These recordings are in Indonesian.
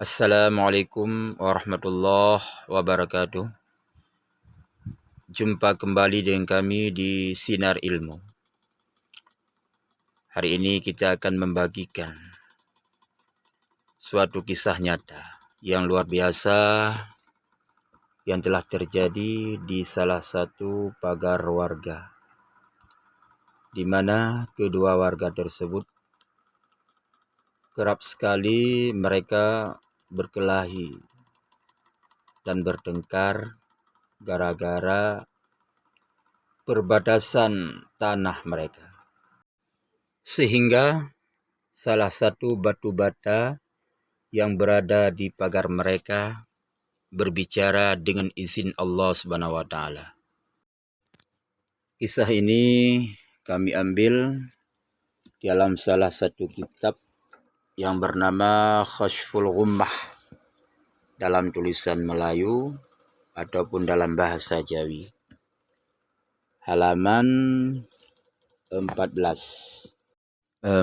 Assalamualaikum warahmatullahi wabarakatuh. Jumpa kembali dengan kami di Sinar Ilmu. Hari ini kita akan membagikan suatu kisah nyata yang luar biasa yang telah terjadi di salah satu pagar warga, di mana kedua warga tersebut kerap sekali mereka berkelahi dan bertengkar gara-gara perbatasan tanah mereka. Sehingga salah satu batu bata yang berada di pagar mereka berbicara dengan izin Allah Subhanahu wa taala. Kisah ini kami ambil dalam salah satu kitab yang bernama Khasyful Ghummah dalam tulisan Melayu ataupun dalam bahasa Jawi. Halaman 14.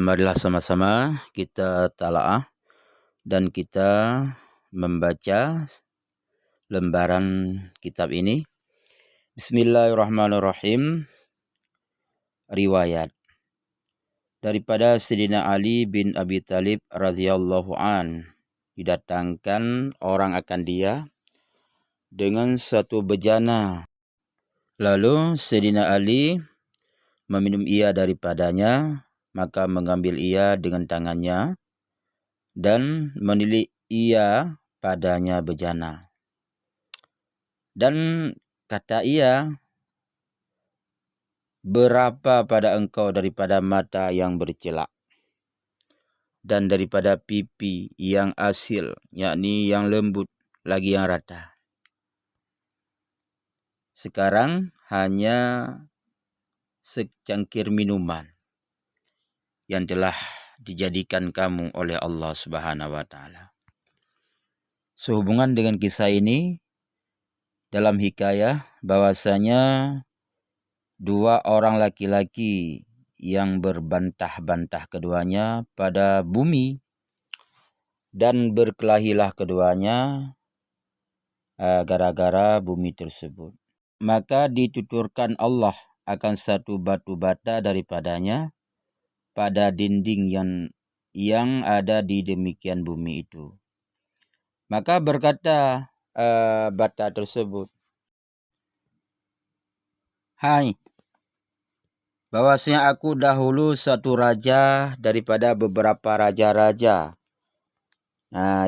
Marilah sama-sama kita talaah dan kita membaca lembaran kitab ini. Bismillahirrahmanirrahim. Riwayat daripada Sayyidina Ali bin Abi Thalib radhiyallahu an, didatangkan orang akan dia dengan satu bejana. Lalu Sayyidina Ali meminum ia daripadanya, maka mengambil ia dengan tangannya dan menilik ia padanya bejana. Dan kata ia, berapa pada engkau daripada mata yang bercelak dan daripada pipi yang asil, yakni yang lembut lagi yang rata. Sekarang hanya secangkir minuman yang telah dijadikan kamu oleh Allah Subhanahu wa taala. Sehubungan dengan kisah ini, dalam hikayah bahwasanya dua orang laki-laki yang berbantah-bantah keduanya pada bumi dan berkelahilah keduanya gara-gara bumi tersebut. Maka dituturkan Allah akan satu batu bata daripadanya pada dinding yang ada di demikian bumi itu. Maka berkata bata tersebut, "Hai, bahwasanya aku dahulu satu raja daripada beberapa raja-raja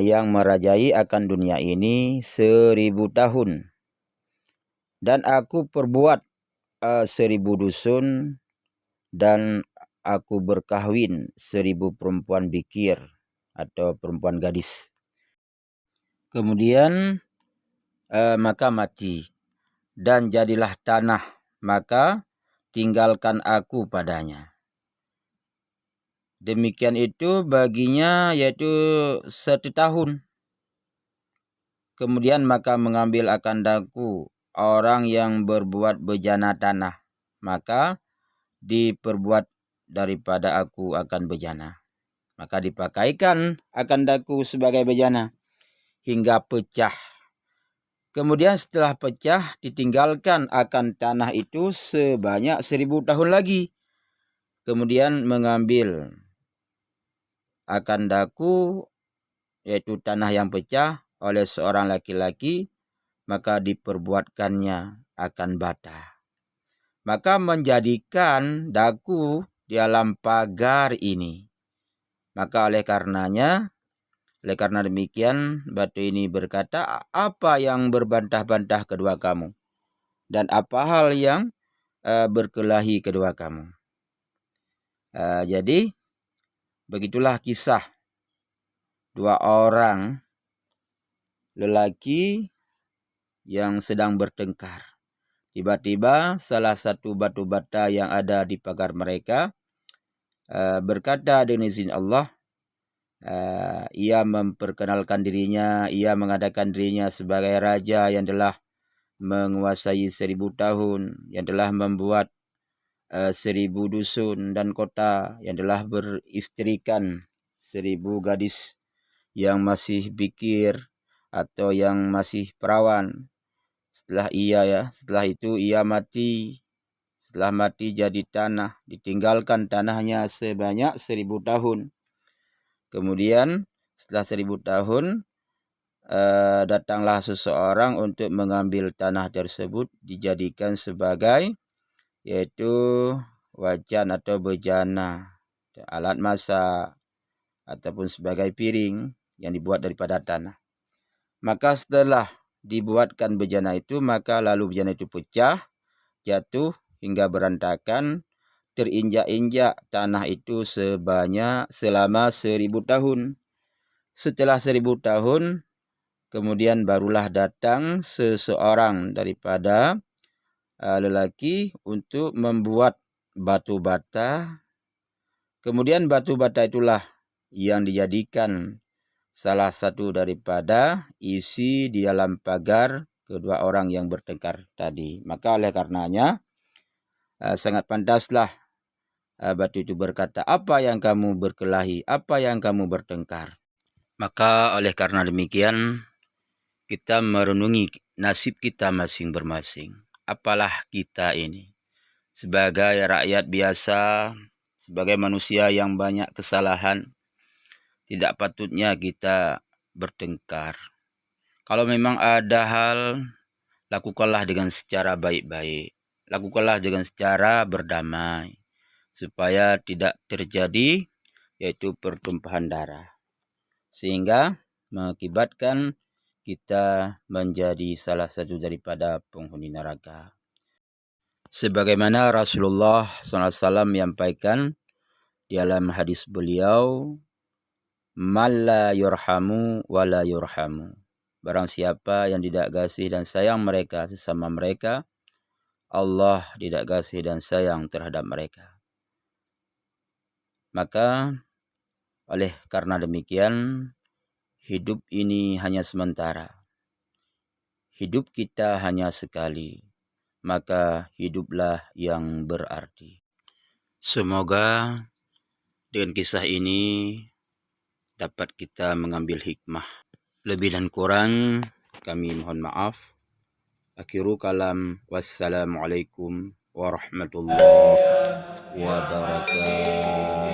yang merajai akan dunia ini 1000 tahun. Dan aku perbuat 1000 dusun dan aku berkahwin 1000 perempuan bikir atau perempuan gadis. Kemudian maka mati dan jadilah tanah, maka tinggalkan aku padanya. Demikian itu baginya yaitu 1 tahun. Kemudian maka mengambil akan daku orang yang berbuat bejana tanah, maka diperbuat daripada aku akan bejana. Maka dipakaikan akan daku sebagai bejana hingga pecah. Kemudian setelah pecah ditinggalkan akan tanah itu sebanyak 1000 tahun lagi. Kemudian mengambil akan daku yaitu tanah yang pecah oleh seorang laki-laki, maka diperbuatkannya akan bata. Maka menjadikan daku di dalam pagar ini. Maka oleh karena demikian batu ini berkata, apa yang berbantah-bantah kedua kamu? Dan apa hal yang berkelahi kedua kamu? Jadi begitulah kisah dua orang lelaki yang sedang bertengkar. Tiba-tiba salah satu batu bata yang ada di pagar mereka berkata dengan izin Allah, ia memperkenalkan dirinya, ia mengadakan dirinya sebagai raja yang telah menguasai 1000 tahun, yang telah membuat 1000 dusun dan kota, yang telah beristrikan 1000 gadis, yang masih bikir atau yang masih perawan. Setelah itu ia mati. Setelah mati jadi tanah, ditinggalkan tanahnya sebanyak 1000 tahun. Kemudian setelah 1000 tahun datanglah seseorang untuk mengambil tanah tersebut, dijadikan sebagai yaitu wajan atau bejana, alat masak ataupun sebagai piring yang dibuat daripada tanah. Maka setelah dibuatkan bejana itu, maka lalu bejana itu pecah, jatuh hingga berantakan, terinjak-injak tanah itu selama 1000 tahun. Setelah 1000 tahun, kemudian barulah datang seseorang daripada lelaki untuk membuat batu bata. Kemudian batu bata itulah yang dijadikan salah satu daripada isi di dalam pagar kedua orang yang bertengkar tadi. Maka oleh karenanya sangat pantaslah batu itu berkata, apa yang kamu berkelahi, apa yang kamu bertengkar. Maka oleh karena demikian kita merenungi nasib kita masing-masing. Apalah kita ini sebagai rakyat biasa, sebagai manusia yang banyak kesalahan, tidak patutnya kita bertengkar. Kalau memang ada hal, lakukanlah dengan secara baik-baik. Lakukanlah dengan secara berdamai, supaya tidak terjadi yaitu pertumpahan darah, sehingga mengakibatkan kita menjadi salah satu daripada penghuni neraka. Sebagaimana Rasulullah SAW menyampaikan di dalam hadis beliau, "Man la yurhamu wa la yurhamu." Barang siapa yang tidak kasih dan sayang mereka sesama mereka, Allah tidak kasih dan sayang terhadap mereka. Maka oleh karena demikian, hidup ini hanya sementara. Hidup kita hanya sekali. Maka hiduplah yang berarti. Semoga dengan kisah ini dapat kita mengambil hikmah. Lebih dan kurang kami mohon maaf. Akhiru kalam, wassalamualaikum warahmatullahi wabarakatuh.